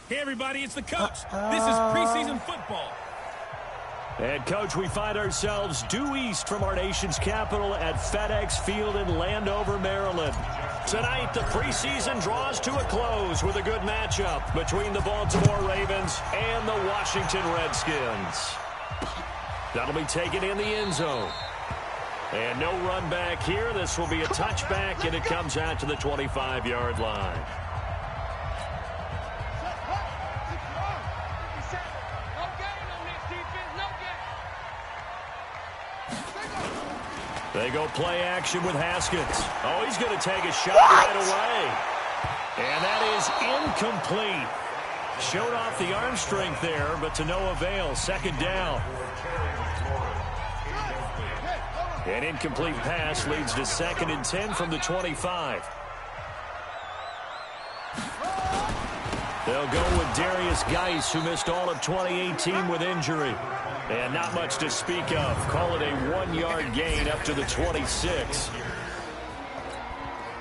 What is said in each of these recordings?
Hey, everybody, it's the coach. This is preseason football. And, Coach, we find ourselves due east from our nation's capital at FedEx Field in Landover, Maryland. Tonight, the preseason draws to a close with a good matchup between the Baltimore Ravens and the Washington Redskins. That'll be taken in the end zone. And no run back here. This will be a touchback, and it comes out to the 25-yard line. They go play action with Haskins. Oh, he's going to take a shot right away. And that is incomplete. Showed off the arm strength there, but to no avail. Second down. An incomplete pass leads to 2nd and 10 from the 25. They'll go with Darius Geis, who missed all of 2018 with injury. And not much to speak of. Call it a 1-yard gain up to the 26.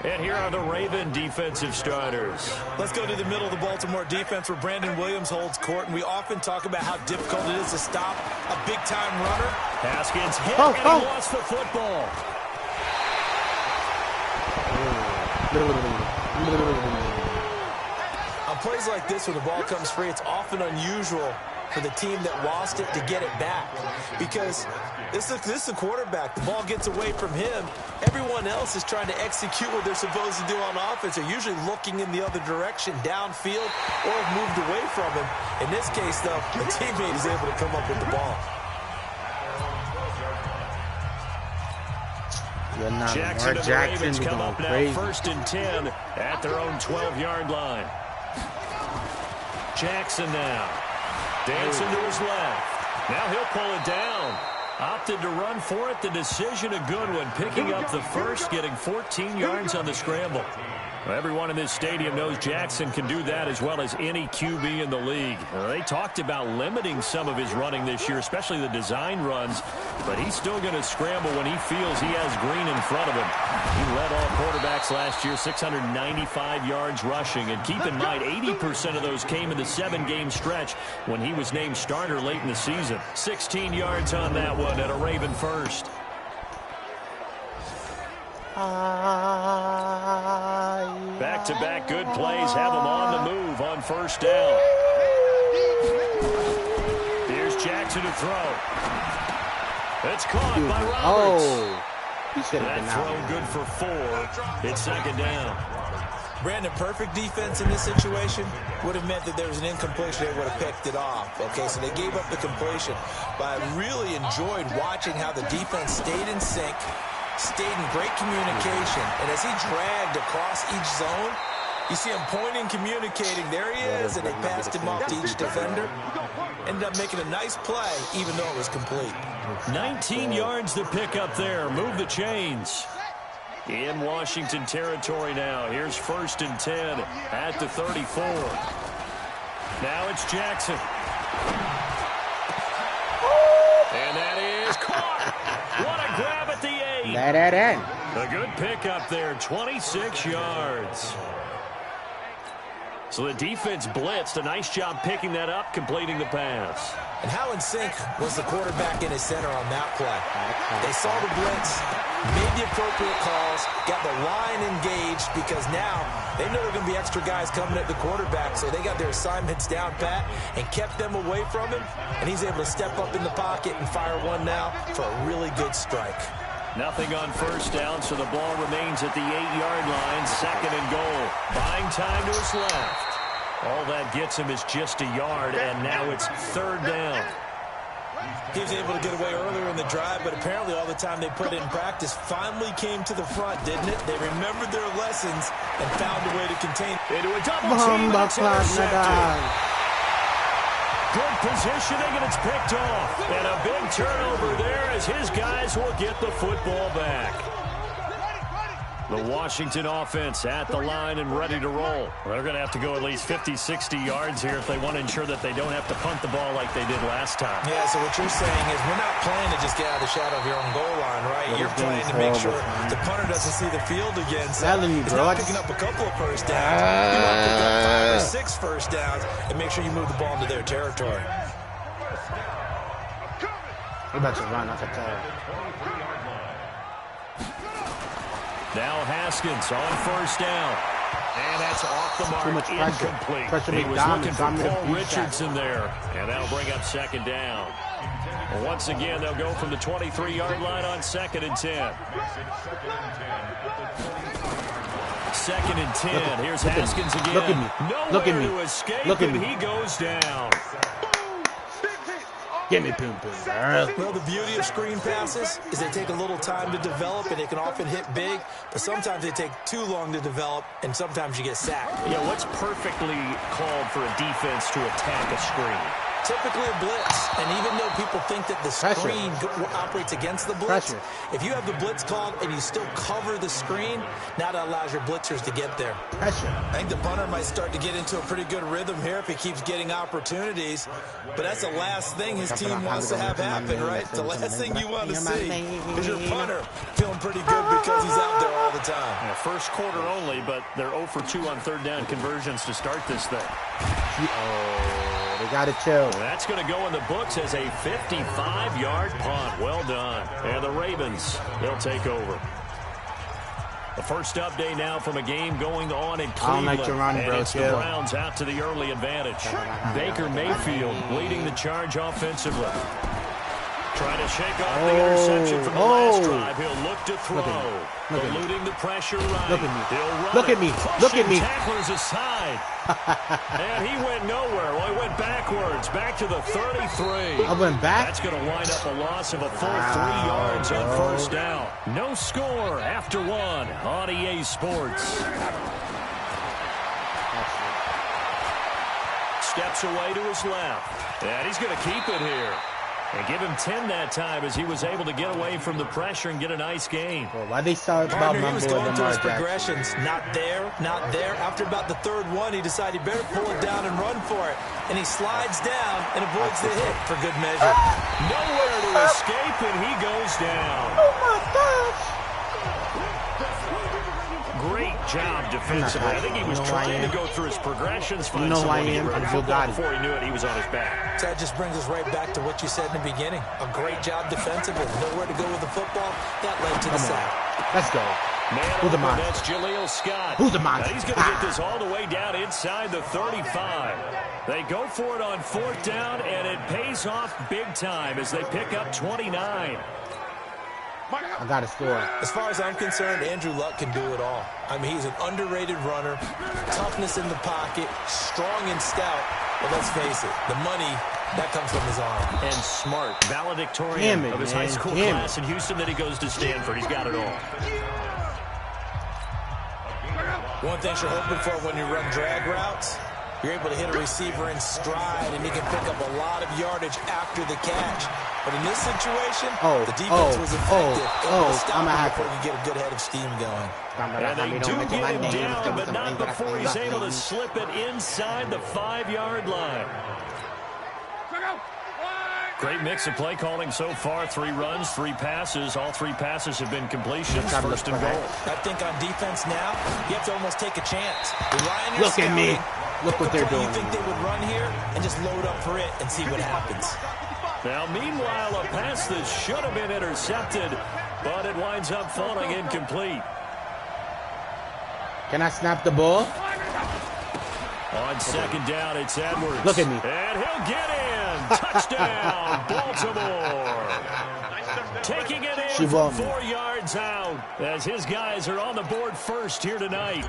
And here are the Raven defensive starters. Let's go to the middle of the Baltimore defense where Brandon Williams holds court. And we often talk about how difficult it is to stop a big-time runner. Haskins hit and he lost the football. On plays like this, when the ball comes free, it's often unusual for the team that lost it to get it back, because this is a quarterback. The ball gets away from him. Everyone else is trying to execute what they're supposed to do on offense. They're usually looking in the other direction, downfield, or have moved away from him. In this case, though, the teammate is able to come up with the ball. Jackson and the Ravens come up now, 1st and 10 at their own 12-yard line. Jackson now. Dancing to his left. Now he'll pull it down. Opted to run for it. The decision a good one. Picking up the first, getting 14 yards on the scramble. Everyone in this stadium knows Jackson can do that as well as any QB in the league. They talked about limiting some of his running this year, especially the design runs, but he's still going to scramble when he feels he has green in front of him. He led all quarterbacks last year, 695 yards rushing. And keep in mind, 80% of those came in the 7-game stretch when he was named starter late in the season. 16 yards on that one at a Raven first. Back-to-back good plays have them on the move on 1st down. Here's Jackson to throw. It's caught by Roberts. Oh, he should have been throw good for 4. It's 2nd down. Brandon, perfect defense in this situation would have meant that there was an incompletion. They would have picked it off. Okay, so they gave up the completion. But I really enjoyed watching how the defense stayed in sync, stayed in great communication, and as he dragged across each zone, you see him pointing, communicating. There he is, and they passed him off to each defender. Ended up making a nice play, even though it was complete. 19 yards to pick up there. Move the chains. In Washington territory now. Here's 1st and 10 at the 34. Now it's Jackson. And that is caught. What a grab at the 8. A good pickup there, 26 yards. So the defense blitzed. A nice job picking that up, completing the pass. And how in sync was the quarterback in his center on that play? They saw the blitz, made the appropriate calls, got the line engaged, because now they know there are going to be extra guys coming at the quarterback, so they got their assignments down pat and kept them away from him, and he's able to step up in the pocket and fire one now for a really good strike. Nothing on 1st down, so the ball remains at the 8-yard line, 2nd and goal. Buying time to his left. All that gets him is just a yard, and now it's 3rd down. He was able to get away earlier in the drive, but apparently all the time they put it in practice finally came to the front, didn't it? They remembered their lessons and found a way to contain into a double team. It's intercepted. Good positioning, and it's picked off. And a big turnover there as his guys will get the football back. The Washington offense at the line and ready to roll. They're going to have to go at least 50, 60 yards here if they want to ensure that they don't have to punt the ball like they did last time. Yeah, so what you're saying is we're not playing to just get out of the shadow of your own goal line, right? You're playing to make sure the punter doesn't see the field again. So he's not picking up a couple of first downs. You want to pick up 5 or 6 first downs and make sure you move the ball into their territory. We're about to run off a tire. Now Haskins on first down. And that's off the mark. Too much incomplete. pressure. He was looking for Paul Richardson there. And that'll bring up second down. Well, once again, they'll go from the 23-yard line on 2nd and 10. 2nd and 10. Here's Haskins again. Look at me. Look at me. To escape, Look at me. He goes down. Give me boom, girl. Well, the beauty of screen passes is they take a little time to develop, and they can often hit big, but sometimes they take too long to develop, and sometimes you get sacked. Yeah, what's perfectly called for a defense to attack a screen? Typically a blitz, and even though people think that the screen operates against the blitz, if you have the blitz called and you still cover the screen, now that allows your blitzers to get there. Pressure. I think the punter might start to get into a pretty good rhythm here if he keeps getting opportunities, but that's the last thing his team wants to have happen, right? The last thing you want to see is your punter feeling pretty good because he's out there all the time. Yeah, first quarter only, but they're 0 for 2 on third down conversions to start this thing. They got it too. That's going to go in the books as a 55-yard punt. Well done. And the Ravens, they'll take over. The first update now from a game going on in Cleveland. I don't like your run, bro. It's the Browns out to the early advantage. Baker Mayfield leading the charge offensively. Trying to shake off the interception from the last drive. He'll look to throw. Eluding the pressure right. Look at me. He'll run Look at me. Look at me. Tacklers aside. And he went nowhere. Well, he went backwards. Back to the 33. I went back? That's going to wind up a loss of a full 3 yards on first down. No score after 1 on EA Sports. Steps away to his left. And he's going to keep it here. And give him 10 that time as he was able to get away from the pressure and get a nice gain. Well, why they start about he was mumbling going through his Lamar progressions. Not there, not there. After about the 3rd one, he decided he better pull it down and run for it. And he slides down and avoids the hit for good measure. Nowhere to escape, and he goes down. Oh, my gosh. Great job defensively. I think he was trying to go through his progressions. You know who I am? I'm jewgotti. Before he knew it, he was on his back. That just brings us right back to what you said in the beginning. A great job defensively. Nowhere to go with the football. That led to the sack. Let's go. Man, who's the monster? That's Jaleel Scott. Who's the monster? Now he's going to get this all the way down inside the 35. They go for it on 4th down, and it pays off big time as they pick up 29. I got to score. As far as I'm concerned, Andrew Luck can do it all. I mean, he's an underrated runner, toughness in the pocket, strong and stout. But let's face it, the money, that comes from his arm. And smart, valedictorian of his high school class in Houston, then he goes to Stanford. He's got it all. One thing you're hoping for when you run drag routes, you're able to hit a receiver in stride, and he can pick up a lot of yardage after the catch. But in this situation, the defense was effective. I'm a hacker. Before you get a good head of steam going. And they do get him down, but not before he's able to slip it inside the 5-yard line. Great mix of play calling so far. 3 runs, 3 passes. All 3 passes have been completions. First and goal. I think on defense now, you have to almost take a chance. Look at me. Look what they're doing. You think they would run here and just load up for it and see what happens. Now, meanwhile, a pass that should have been intercepted, but it winds up falling incomplete. Can I snap the ball? On second down, it's Edwards. Look at me. And he'll get in. Touchdown, Baltimore. Taking it in from 4 yards out as his guys are on the board first here tonight.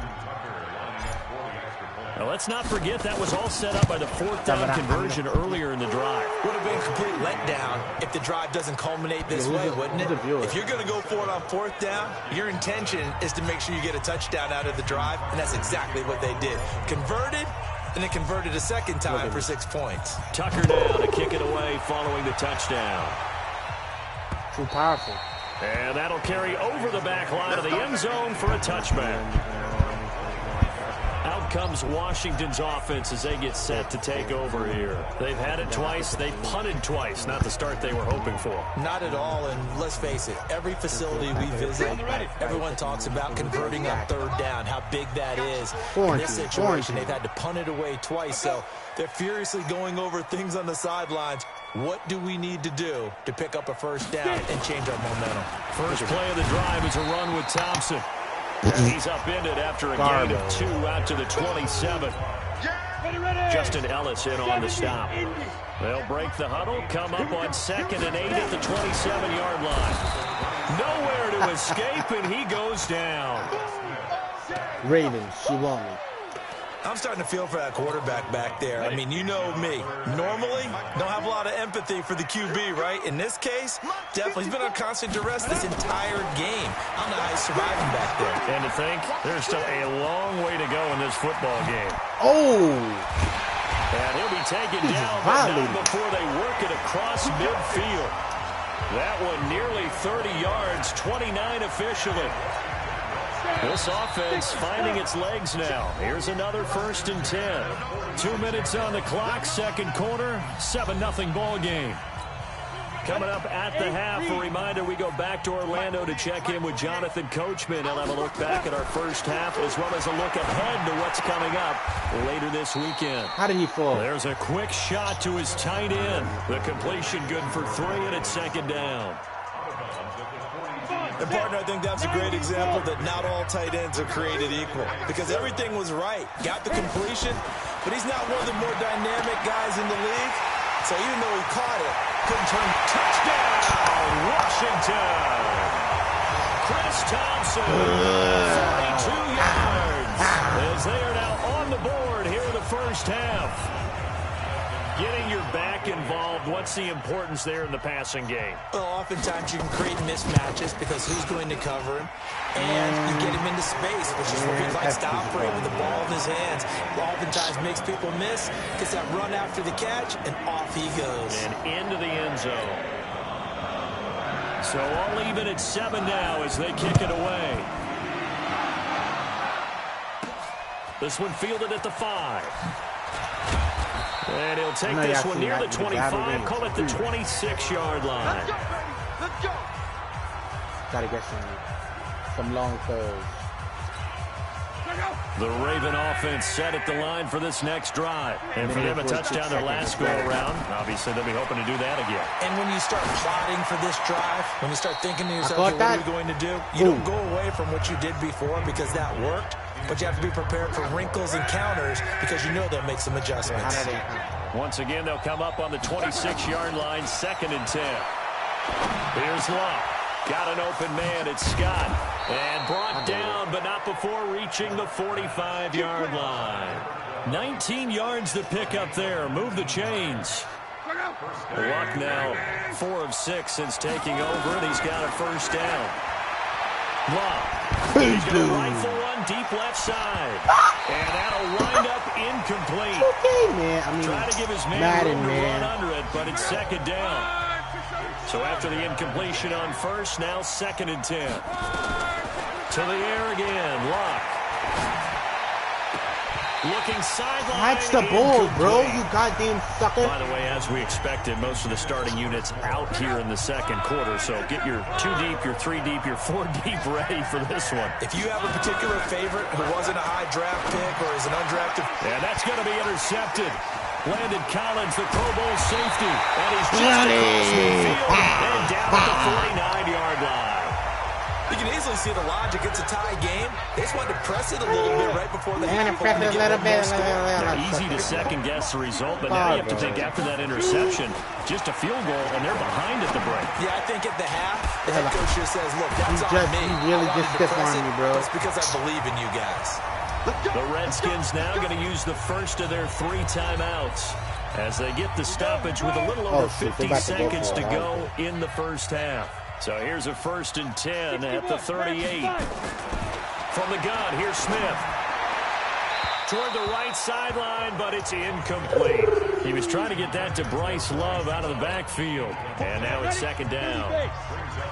Now, let's not forget that was all set up by the 4th down conversion earlier in the drive. Would have been a complete letdown if the drive doesn't culminate this way, wouldn't it? If you're going to go for it on 4th down, your intention is to make sure you get a touchdown out of the drive, and that's exactly what they did. Converted, and then converted a second time for 6 points. Tucker now to kick it away following the touchdown. Too powerful. And that'll carry over the back line of the end zone for a touchback. Out comes Washington's offense as they get set to take over here. They've had it twice. They've punted twice. Not the start they were hoping for. Not at all, and let's face it, every facility we visit, everyone talks about converting on third down, how big that is. In this situation, they've had to punt it away twice, so they're furiously going over things on the sidelines. What do we need to do to pick up a first down and change our momentum? First play of the drive is a run with Thompson. And he's upended after a gain of 2 out to the 27. Justin Ellis in on the stop. They'll break the huddle, come up on 2nd and 8 at the 27-yard line. Nowhere to escape, and he goes down. Ravens, she won me. I'm starting to feel for that quarterback back there. I mean, you know me. Normally, don't have a lot of empathy for the QB, right? In this case, definitely. He's been on constant duress this entire game. I don't know how he's surviving back there. And to think, there's still a long way to go in this football game. Oh! And he'll be taken down, but not before they work it across midfield. That one nearly 30 yards, 29 officially. This offense finding its legs now. Here's another 1st and 10. 2 minutes on the clock, second quarter, 7-0 ball game. Coming up at the half, a reminder, we go back to Orlando to check in with Jonathan Coachman. He'll have a look back at our first half as well as a look ahead to what's coming up later this weekend. How did he fall? There's a quick shot to his tight end. The completion good for 3, and it's 2nd down. And, partner, I think that's a great example that not all tight ends are created equal because everything was right. Got the completion, but he's not one of the more dynamic guys in the league. So even though he caught it, couldn't turn. Touchdown, Washington. Chris Thompson, 42 yards, as they are now on the board here in the first half. Getting your back involved, what's the importance there in the passing game? Well, oftentimes you can create mismatches because who's going to cover him? And you get him into space, which is where he likes to operate with the ball in his hands. Oftentimes makes people miss, gets that run after the catch, and off he goes. And into the end zone. So all even at 7 now as they kick it away. This one fielded at the 5. And he'll take this one near the 25, call it the 26-yard line. Let's go. Gotta get some long throws. The Raven offense set at the line for this next drive. And for them, a touchdown their last go-around. Obviously, they'll be hoping to do that again. And when you start plotting for this drive, when you start thinking to yourself, what are we going to do? You don't go away from what you did before because that worked. But you have to be prepared for wrinkles and counters because you know they'll make some adjustments. Once again, they'll come up on the 26-yard line, 2nd and 10. Here's Locke. Got an open man. It's Scott. And brought down, but not before reaching the 45-yard line. 19 yards to pick up there. Move the chains. Locke now 4 of 6 since taking over, and he's got a first down. Locke. He's going to rifle one deep left side. And that'll wind up incomplete. Okay, man. I mean, try to give his man room to run under it, but it's 2nd down. So after the incompletion on first, now 2nd and 10. To the air again, Locke. Looking sideline. Catch the ball, bro. You goddamn sucker. By the way, as we expected, most of the starting units out here in the second quarter. So get your 2 deep, your 3 deep, your 4 deep ready for this one. If you have a particular favorite who wasn't a high draft pick or is an undrafted. And that's going to be intercepted. Landon Collins, the Pro Bowl safety. And he's just across the field and down at the 49-yard line. You can easily see the logic. It's a tie game. They just wanted to press it a little bit right before the half. Easy to second-guess the result, but now you have to think after that interception, just a field goal, and they're behind at the break. Yeah, I think at the half, the head coach just says, look, that's on me. He really just stiff-armed me, bro. It's because I believe in you guys. The Redskins now going to use the first of their 3 timeouts as they get the stoppage with a little over 50 seconds to go in the first half. So here's a 1st and 10 at the 38. From the gun, here's Smith. Toward the right sideline, but it's incomplete. He was trying to get that to Bryce Love out of the backfield. And now it's second down.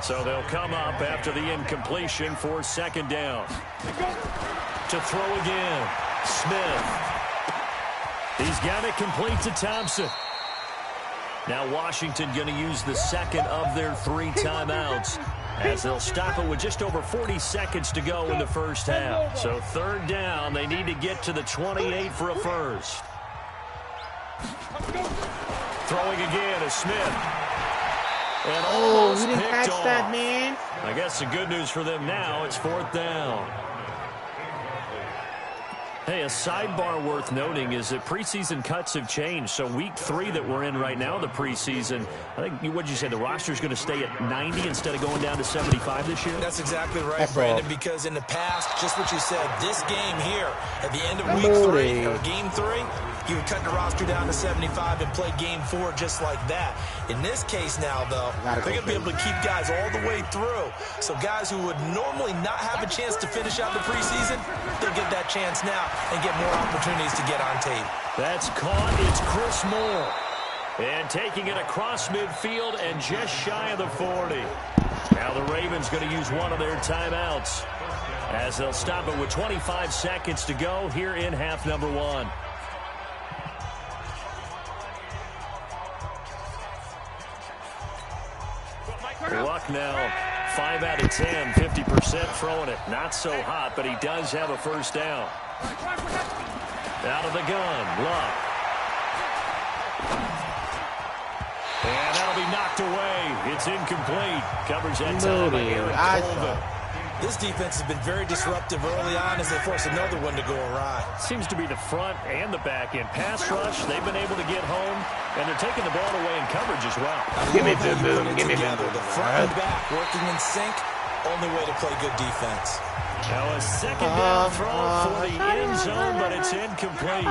So they'll come up after the incompletion for second down. To throw again. Smith. He's got it complete to Thompson. Now Washington going to use the second of their 3 timeouts, as they'll stop it with just over 40 seconds to go in the first half. So third down, they need to get to the 28 for a first. Throwing again is Smith. And Oh, almost he didn't picked catch off. that, man. I guess the good news for them now, it's fourth down. Hey, a sidebar worth noting is that preseason cuts have changed. So week 3 that we're in right now, the preseason, I think, what'd you say, the roster's going to stay at 90 instead of going down to 75 this year? That's exactly right, That's Brandon, all. because in the past, just what you said, this game here, at the end of week 3, or game 3, you would cut the roster down to 75 and play game 4 just like that. In this case now, though, they're going to be able to keep guys all the way through. So guys who would normally not have a chance to finish out the preseason, they'll get that chance now and get more opportunities to get on tape. That's caught. It's Chris Moore. And taking it across midfield and just shy of the 40. Now the Ravens going to use one of their timeouts, as they'll stop it with 25 seconds to go here in half number 1. Luck now, 5 out of 10, 50% throwing it. Not so hot, but he does have a first down. Out of the gun, Luck. And that'll be knocked away. It's incomplete. Covers that time by Aaron Colvin. This defense has been very disruptive early on as they force another one to go awry. Seems to be the front and the back end. Pass rush, they've been able to get home, and they're taking the ball away in coverage as well. Give me boom boom. Give me boom boom. The front and back working in sync, only way to play good defense. Now a second down throw for the end zone, but it's incomplete.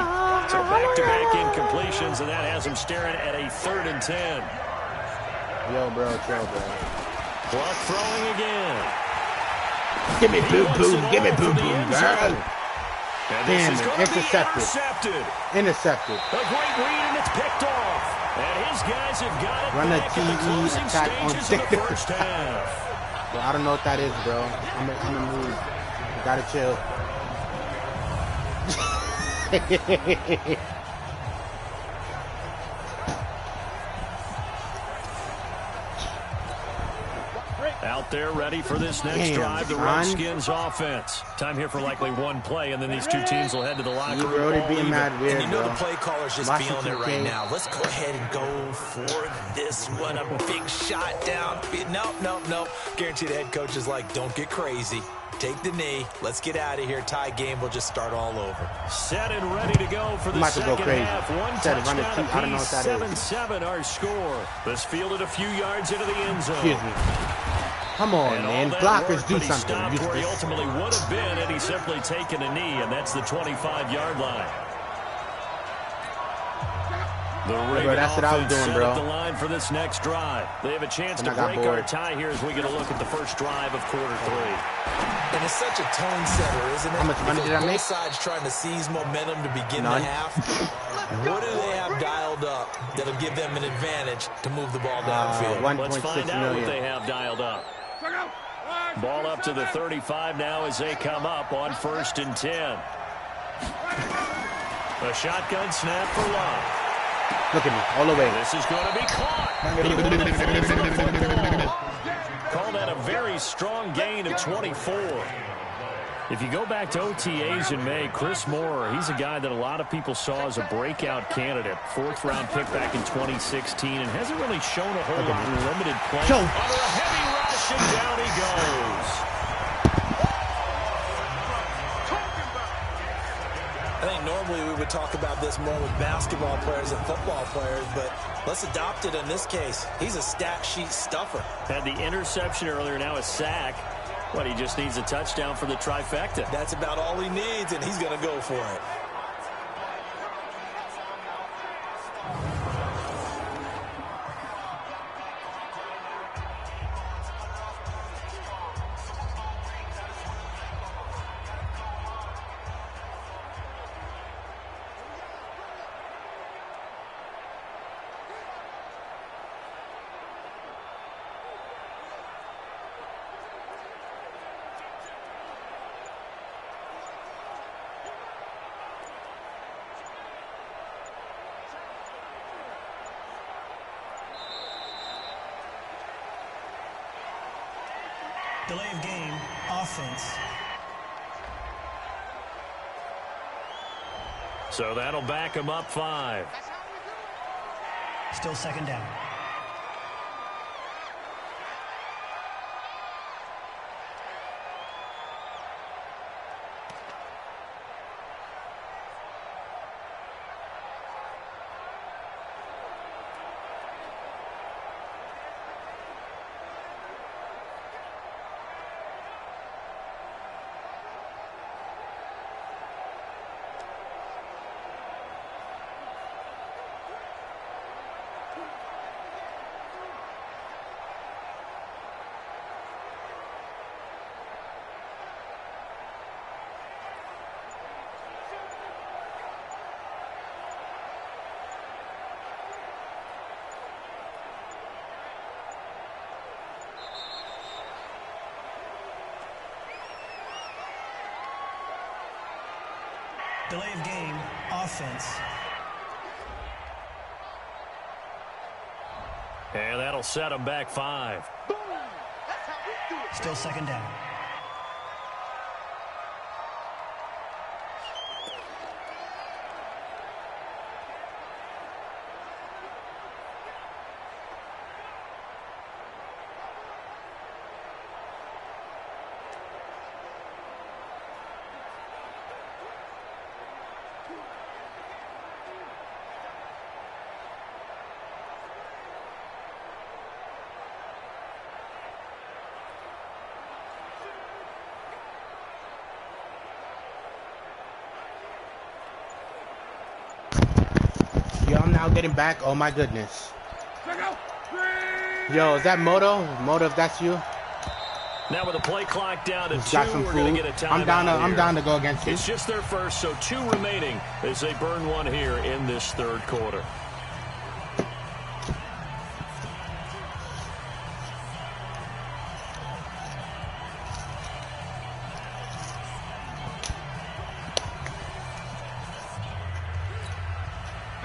So back-to-back incompletions, and that has him staring at a 3rd and 10. Yo, bro, chill, bro. Clock throwing again. Give me boom boom. Give me boom boom, girl. Damn it, intercepted. Intercepted. A great read, and it's picked off. And his guys have got it Run a back in the TE closing attack on stages of the first half. Bro, I don't know what that is, bro. I'm in the mood. Gotta chill. Out there ready for this next drive, the Redskins offense. Time here for likely one play, and then these two teams will head to the locker room. You're being mad weird, and you know bro. the play caller's just Washington feeling it right State. now. Let's go ahead and go for this one. A big shot down. Nope. Guarantee the head coach is like, don't get crazy. Take the knee. Let's get out of here. Tie game. We'll just start all over. Set and ready to go for the second half. One touchdown apiece, 7-7 our score. This fielded a few yards into the end zone. Excuse me. Come on, man. Blockers do something. He stopped where he ultimately would have been had he simply taken a knee, and that's the 25-yard line. The Raven that's what I was doing, bro. The line for this next drive. They have a chance to break our tie here as we get a look at the first drive of quarter 3. And it's such a tone setter, isn't it? How much money did I make? Both sides trying to seize momentum to begin the half. What do they have dialed up that'll give them an advantage to move the ball downfield? Let's find out what they have dialed up. Ball up to the 35 now as they come up on 1st and 10. A shotgun snap for Love. Look at me, all the way. This is going to be caught. Call that a very strong gain of 24. If you go back to OTAs in May, Chris Moore, he's a guy that a lot of people saw as a breakout candidate. 4th-round pick back in 2016 and hasn't really shown a whole lot in limited play. Under a heavy rush, and down he goes. I think normally we would talk about this more with basketball players and football players, but let's adopt it in this case. He's a stat sheet stuffer. Had the interception earlier, now a sack. What, he just needs a touchdown for the trifecta. That's about all he needs, and he's going to go for it. Delay of game, offense. So that'll back him up 5. Still second down. Delay of game, offense. And that'll set him back 5. Still second down. Yo, I'm now getting back. Oh my goodness. Yo, is that Moto? Moto, if that's you. Now with the play clock down to 2, Got some we're going to food. get a I'm down to go against you. It's just their first, so 2 remaining as they burn 1 here in this 3rd quarter.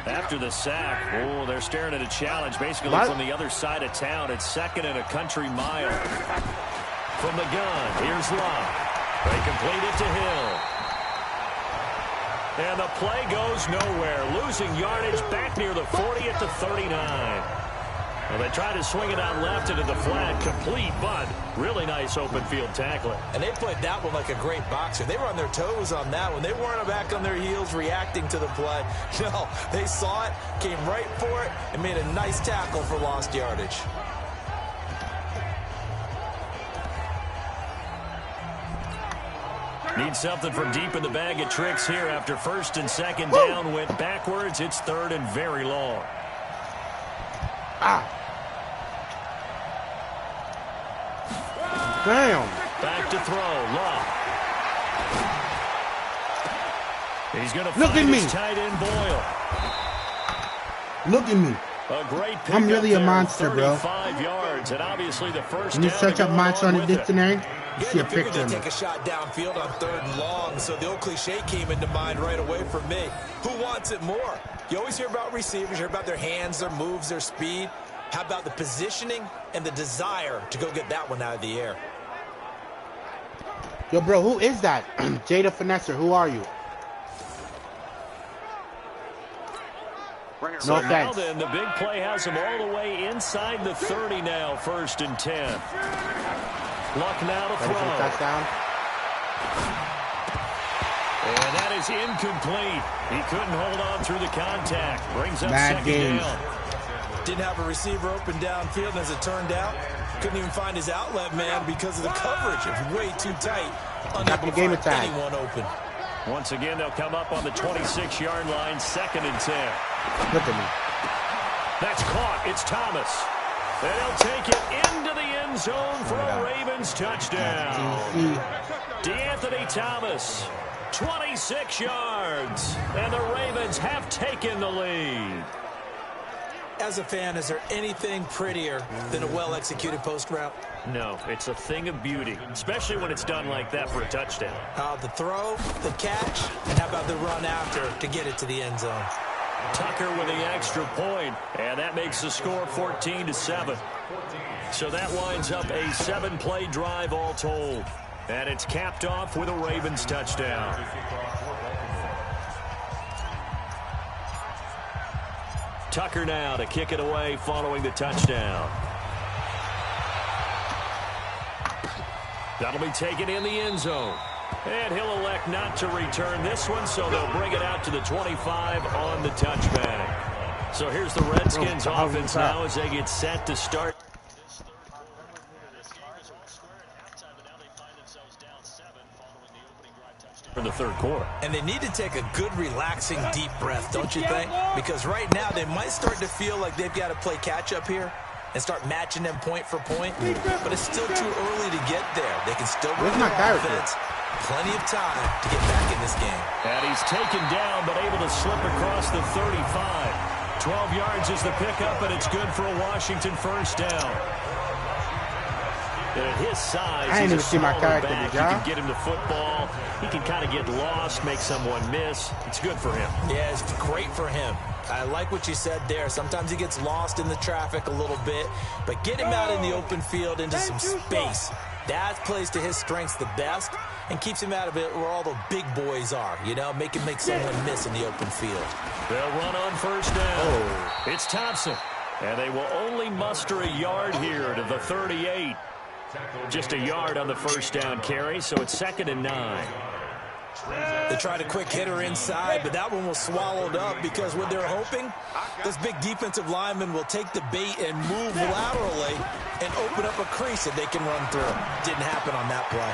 After the sack, oh, they're staring at a challenge basically from the other side of town. It's 2nd and a country mile. From the gun, here's Love. They complete it to Hill. And the play goes nowhere. Losing yardage back near the 40 at the 39. Well, they tried to swing it out left into the flat, complete, but really nice open field tackling. And they played that one like a great boxer. They were on their toes on that one. They weren't back on their heels reacting to the play. No, they saw it, came right for it, and made a nice tackle for lost yardage. Need something from deep in the bag of tricks here after 1st and 2nd down. Went backwards. It's 3rd and very long. Damn. Back to throw. Love. He's going to Look find at me. his tight end Boyle. Look at me. A great pick I'm really up a there, monster, bro. 35 yards, and obviously the first When you down search to up go monster along on the with it. dictionary, you Yeah, see a you figured picture of they'd me. take a shot downfield on 3rd and long, so the old cliche came into mind right away for me. Who wants it more? You always hear about receivers, you hear about their hands, their moves, their speed. How about the positioning and the desire to go get that one out of the air? Yo, bro, who is that? Jada Finesser, who are you? So No now offense. then, the big play has him all the way inside the 30 now, 1st and 10. Luck now to Ready for the throw. touchdown? And that is incomplete. He couldn't hold on through the contact. Brings up Bad 2nd games. down. Didn't have a receiver open downfield, and as it turned out, couldn't even find his outlet man because of the coverage. It was way too tight. Got the game Unable to attack. find anyone open. Once again, they'll come up on the 26-yard line, 2nd and 10. Look at me. That's caught. It's Thomas. And he'll take it into the end zone for a Ravens touchdown. DeAnthony Thomas, 26 yards. And the Ravens have taken the lead. As a fan, is there anything prettier than a well-executed post route? No, it's a thing of beauty, especially when it's done like that for a touchdown. The throw, the catch, and how about the run after to get it to the end zone? Tucker with the extra point, and that makes the score 14-7. So that winds up a 7-play drive all told. And it's capped off with a Ravens touchdown. Tucker now to kick it away following the touchdown. That'll be taken in the end zone. And he'll elect not to return this one, so they'll bring it out to the 25 on the touchback. So here's the Redskins offense now as they get set to start. For the third quarter. And they need to take a good, relaxing, deep breath, don't you think? Because right now they might start to feel like they've got to play catch-up here and start matching them point for point. But it's still too early to get there. They can still bring their offense. Plenty of time to get back in this game. And he's taken down, but able to slip across the 35. 12 yards is the pickup, and it's good for a Washington first down. And at his size, I didn't even see my character. Back. You can get him the football. He can kind of get lost, make someone miss. It's good for him. Yeah, it's great for him. I like what you said there. Sometimes he gets lost in the traffic a little bit, but get him out in the open field into some space. That plays to his strengths the best and keeps him out of it where all the big boys are, you know, make someone miss in the open field. They'll run on first down. It's Thompson, and they will only muster a yard here to the 38. Just a yard on the first down carry, so it's 2nd and 9. They tried a quick hitter inside, but that one was swallowed up because what they're hoping, this big defensive lineman will take the bait and move laterally and open up a crease that they can run through. Didn't happen on that play.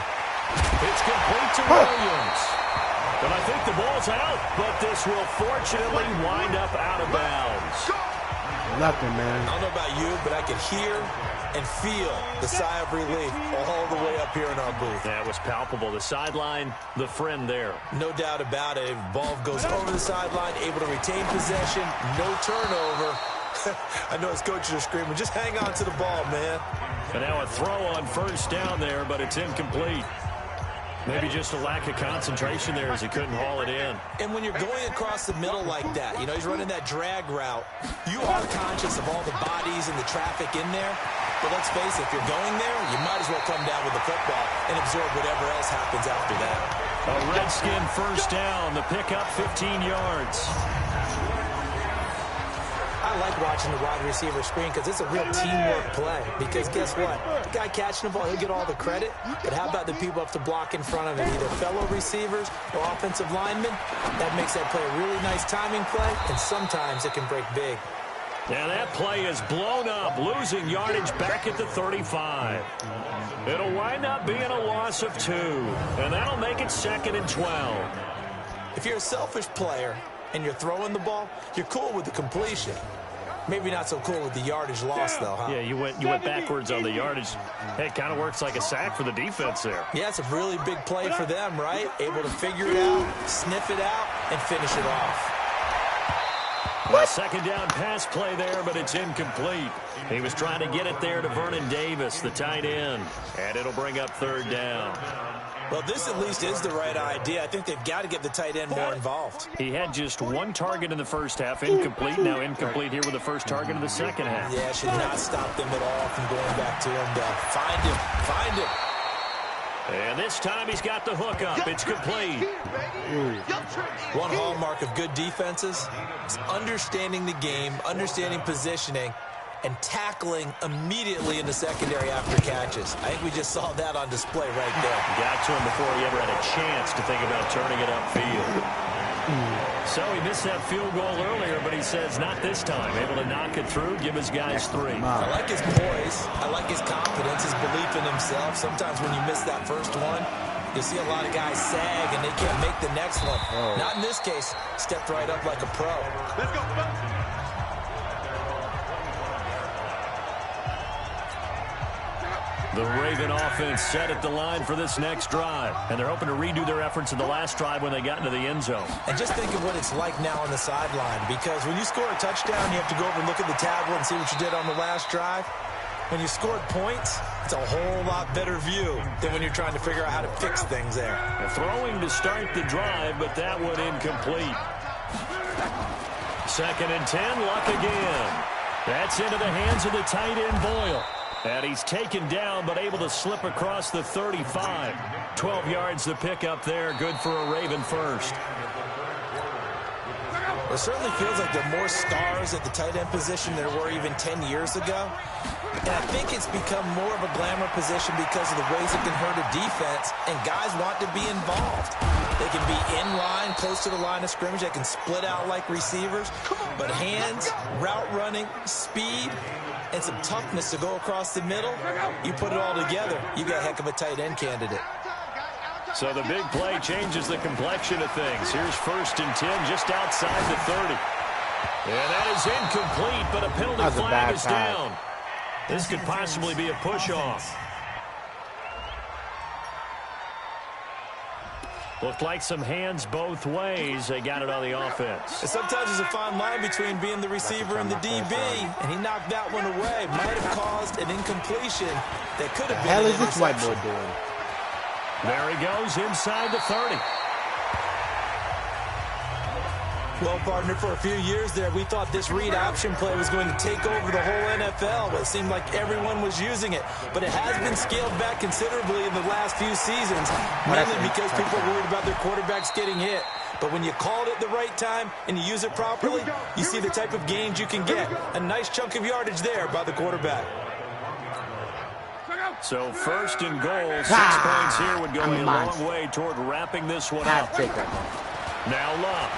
It's complete to Williams. And I think the ball's out, but this will fortunately wind up out of bounds. Nothing, man. I don't know about you, but I could hear and feel the sigh of relief all the way up here in our booth. That was palpable. The sideline, the friend there. No doubt about it. Ball goes over the sideline, able to retain possession, no turnover. I know his coaches are screaming, just hang on to the ball, man. And now a throw on first down there, but it's incomplete. Maybe just a lack of concentration there as he couldn't haul it in. And when you're going across the middle like that, you know, he's running that drag route, you are conscious of all the bodies and the traffic in there. But let's face it, if you're going there, you might as well come down with the football and absorb whatever else happens after that. A Redskin first down, the pickup 15 yards. I like watching the wide receiver screen because it's a real teamwork play. Because guess what? The guy catching the ball, he'll get all the credit. But how about the people up to block in front of him, either fellow receivers or offensive linemen? That makes that play a really nice timing play, and sometimes it can break big. Yeah, that play is blown up, losing yardage back at the 35. It'll wind up being a loss of 2, and that'll make it 2nd and 12. If you're a selfish player and you're throwing the ball, you're cool with the completion. Maybe not so cool with the yardage loss, though, huh? Yeah, you went backwards on the yardage. Hey, it kind of works like a sack for the defense there. Yeah, it's a really big play for them, right? Able to figure it out, sniff it out, and finish it off. A second down pass play there, but it's incomplete. He was trying to get it there to Vernon Davis, the tight end, and it'll bring up 3rd down. Well, this at least is the right idea. I think they've got to get the tight end more involved. He had just 1 target in the first half, incomplete. Now incomplete here with the first target of the second half. Yeah, should not stop them at all from going back to him. Find him. And this time he's got the hook up. It's complete. One hallmark of good defenses is understanding the game, understanding positioning, and tackling immediately in the secondary after catches. I think we just saw that on display right there. Got to him before he ever had a chance to think about turning it upfield. So he missed that field goal earlier, but he says not this time. Able to knock it through, give his guys 3. I like his poise. I like his confidence, his belief in himself. Sometimes when you miss that first one, you see a lot of guys sag and they can't make the next one. Not in this case. Stepped right up like a pro. Let's go. The Raven offense set at the line for this next drive. And they're hoping to redo their efforts in the last drive when they got into the end zone. And just think of what it's like now on the sideline. Because when you score a touchdown, you have to go over and look at the tablet and see what you did on the last drive. When you scored points, it's a whole lot better view than when you're trying to figure out how to fix things there. They're throwing to start the drive, but that one incomplete. 2nd and 10, Luck again. That's into the hands of the tight end, Boyle. And he's taken down, but able to slip across the 35. 12 yards to pick up there. Good for a Raven first. It certainly feels like there are more stars at the tight end position than there were even 10 years ago. And I think it's become more of a glamour position because of the ways it can hurt a defense, and guys want to be involved. They can be in line, close to the line of scrimmage. They can split out like receivers. But hands, route running, speed, and some toughness to go across the middle, you put it all together, you got a heck of a tight end candidate. So the big play changes the complexion of things. Here's 1st and 10 just outside the 30. And that is incomplete, but a penalty flag is down. This could possibly be a push-off. Looked like some hands both ways. They got it on the offense. And sometimes there's a fine line between being the receiver and the DB, and he knocked that one away. Might have caused an incompletion that could have been an interception. What the hell is this white boy doing? There he goes inside the 30. Well, partner, for a few years there, we thought this read option play was going to take over the whole NFL, but it seemed like everyone was using it. But it has been scaled back considerably in the last few seasons, mainly because people are worried about their quarterbacks getting hit. But when you called it the right time and you use it properly, you see the type of gains you can get. A nice chunk of yardage there by the quarterback. So 1st and goal, 6 points here would go a long way toward wrapping this one up. Now Love.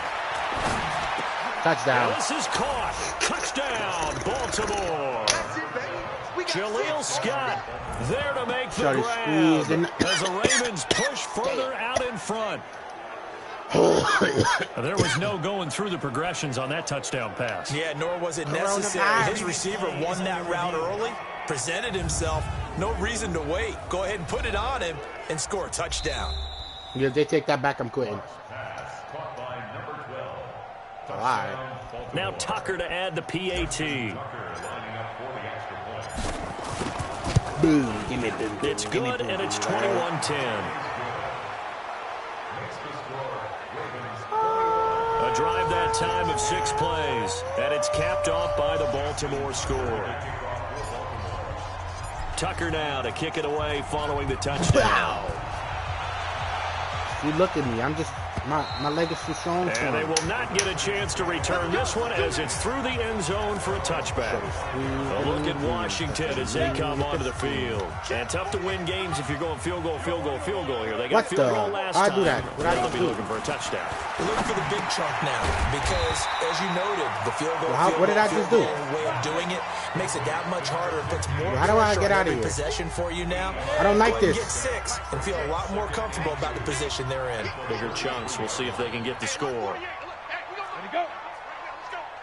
Touchdown. Now this is caught. Touchdown, Baltimore. Jaleel Scott there to make the grab as the Ravens push further out in front. There was no going through the progressions on that touchdown pass. Yeah, nor was it necessary. His receiver won that route early, presented himself. No reason to wait. Go ahead and put it on him and score a touchdown. If they take that back, I'm quitting. All right. Now Tucker to add the PAT. Boom. Give me boom. It's good, and it's 21-10. A drive that time of 6 plays, and it's capped off by the Baltimore score. Tucker now to kick it away following the touchdown. Wow. You look at me. I'm just... My leg is too strong. And they will not get a chance to return this one as it's through the end zone for a touchback. A look at Washington as they come onto the field. And tough to win games if you're going field goal here. They got field goal last time. I do that. They'll be looking for a touchdown. We're looking for the big chunk now because, as you noted, the field goal what did I just do? way of doing it makes it that much harder. It puts more how do I get out of here? Possession for you now. I don't like this. Get 6 and feel a lot more comfortable about the position they're in. Bigger chunks. We'll see if they can get the score.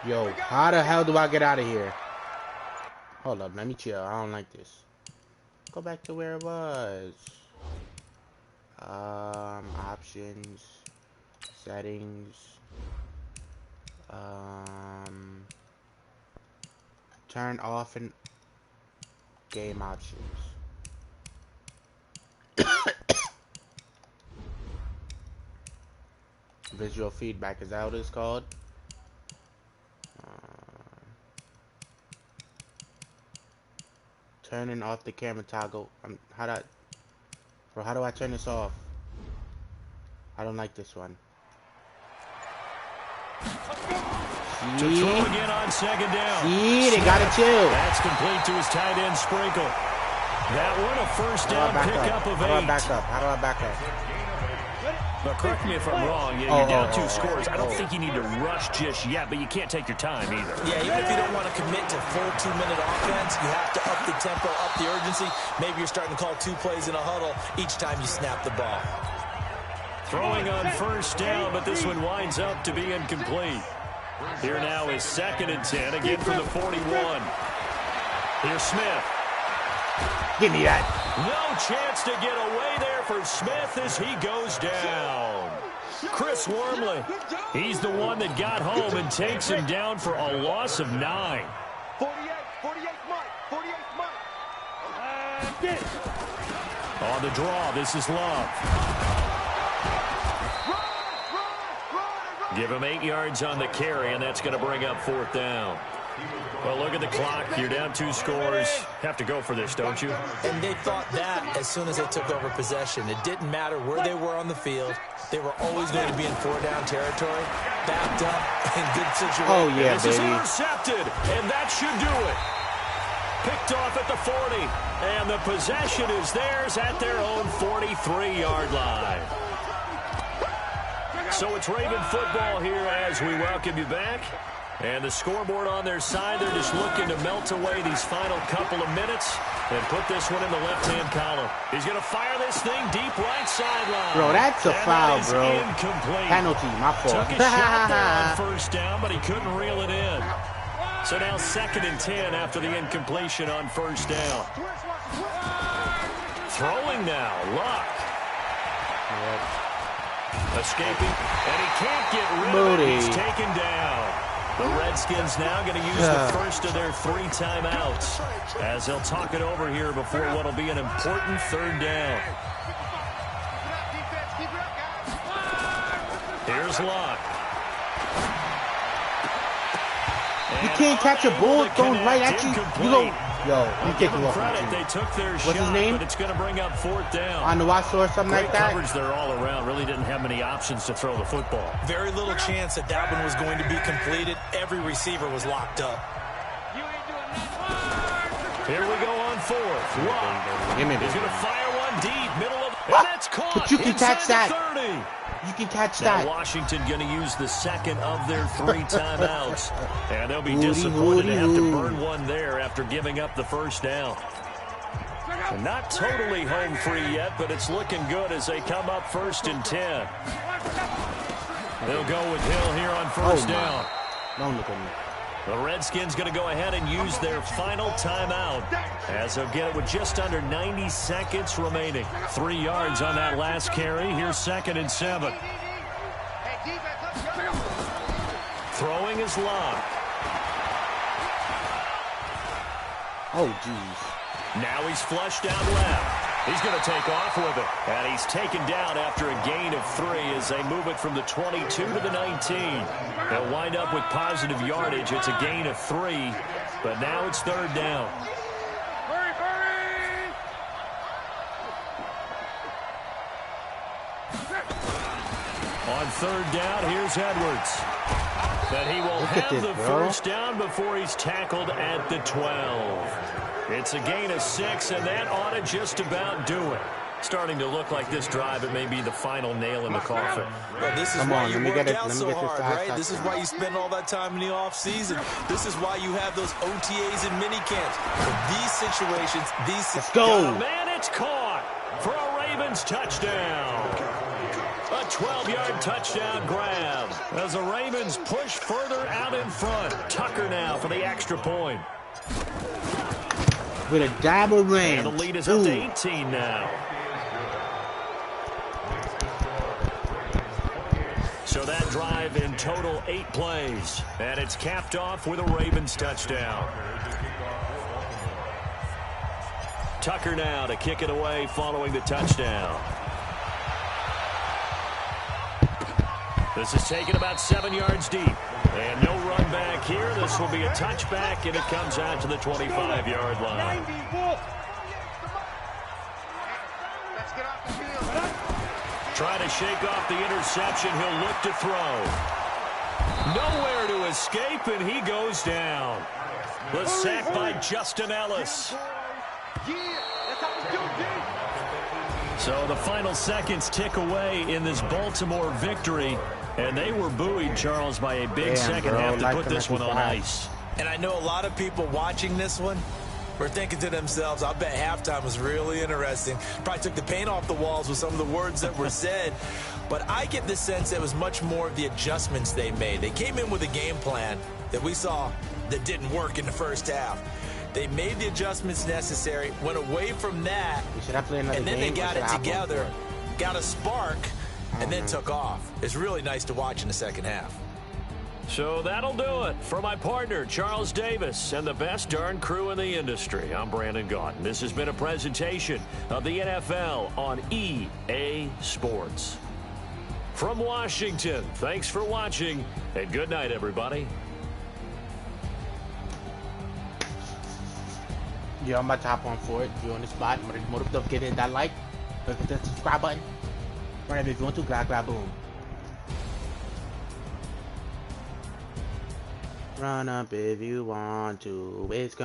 Yo, how the hell do I get out of here? Hold up, let me chill. I don't like this. Go back to where it was. Options, settings, turn off and game options. Visual feedback, is that what it's called? Turning off the camera toggle. How do I turn this off? I don't like this one. To throw again on 2nd down. See, they got it too. That's complete to his tight end Sprinkle. That one a 1st down pickup of 8. How do I back up? But correct me if I'm wrong. You're down 2 scores. I don't think you need to rush just yet, but you can't take your time either. Yeah, even if you don't want to commit to full 2-minute offense, you have to up the tempo, up the urgency. Maybe you're starting to call 2 plays in a huddle each time you snap the ball. Throwing on 1st down, but this one winds up to be incomplete. Here now is 2nd and 10, again from the 41. Here's Smith. Give me that. No chance to get away there for Smith as he goes down. Chris Wormley, he's the one that got home and takes him down for a loss of 9. 48 Mike. On the draw, this is Love. Give him 8 yards on the carry, and that's going to bring up 4th down. Well, look at the clock. You're down 2 scores. Have to go for this, don't you? And they thought that as soon as they took over possession. It didn't matter where they were on the field. They were always going to be in 4-down territory, backed up, in good situation. Oh, yeah, this baby. This is intercepted, and that should do it. Picked off at the 40, and the possession is theirs at their own 43-yard line. So it's Raven football here as we welcome you back. And the scoreboard on their side, they're just looking to melt away these final couple of minutes and put this one in the left-hand column. He's going to fire this thing deep right sideline. Bro, that's a foul, bro. Incomplete. Penalty, my fault. Took a shot there on first down, but he couldn't reel it in. So now 2nd and 10 after the incompletion on first down. Throwing now, Luck. Escaping, and he can't get rid of it. He's taken down. The Redskins now going to use the first of their 3 timeouts as they'll talk it over here before what will be an important 3rd down. Here's Luck. You can't catch a ball thrown right at you. You go, yo, I'm kicking off. They took their What's shot, his name? but it's going to bring up 4th down. On the watch or something Great like that. coverage there all around. Really didn't have many options to throw the football. Very little chance that that one was going to be completed. Every receiver was locked up. Here we go on 4th. Luck. He's going to fire one deep, middle of, and that's caught. But you can catch that. 30. You can catch Now that. Washington going to use the 2nd of their 3 timeouts. And they'll be disappointed to have to burn one there after giving up the first down. And not totally home free yet, but it's looking good as they come up 1st and 10. They'll go with Hill here on first down. Don't look at me. The Redskins going to go ahead and use their final timeout as they'll get it with just under 90 seconds remaining. 3 yards on that last carry. Here's 2nd and 7. Throwing is Luck. Oh, jeez. Now he's flushed down left. He's going to take off with it. And he's taken down after a gain of 3 as they move it from the 22 to the 19. They'll wind up with positive yardage. It's a gain of 3, but now it's 3rd down. On 3rd down, here's Edwards. But he will have the first down before he's tackled at the 12. It's a gain of 6, and that ought to just about do it. Starting to look like this drive, it may be the final nail in the coffin. Well, this is why you work out so hard, right? This is why you spend all that time in the offseason. This is why you have those OTAs and mini camps. For these situations, Let's go. Man, it's caught for a Ravens touchdown. A 12-yard touchdown grab as the Ravens push further out in front. Tucker now for the extra point. With a double range. And the lead is up to 18 now. So that drive in total 8 plays. And it's capped off with a Ravens touchdown. Tucker now to kick it away following the touchdown. This is taken about 7 yards deep. And no run back here. This will be a touchback, and it comes out to the 25-yard line. Trying to shake off the interception. He'll look to throw. Nowhere to escape, and he goes down. The sack by Justin Ellis. So the final seconds tick away in this Baltimore victory. And they were buoyed, Charles, by a big second half to put this one on ice. And I know a lot of people watching this one were thinking to themselves, I bet halftime was really interesting. Probably took the paint off the walls with some of the words that were said. But I get the sense it was much more of the adjustments they made. They came in with a game plan that we saw that didn't work in the first half. They made the adjustments necessary, went away from that, and then they got it together, got a spark, and then took off. It's really nice to watch in the second half. So that'll do it for my partner, Charles Davis, and the best darn crew in the industry. I'm Brandon Gaudin. This has been a presentation of the NFL on EA Sports. From Washington, thanks for watching, and good night, everybody. Yeah, I'm about to hop on for it. If you're on the spot, don't forget to hit that like. Don't forget the subscribe button. Whatever if you want to, glad boom. Run up if you want to. It's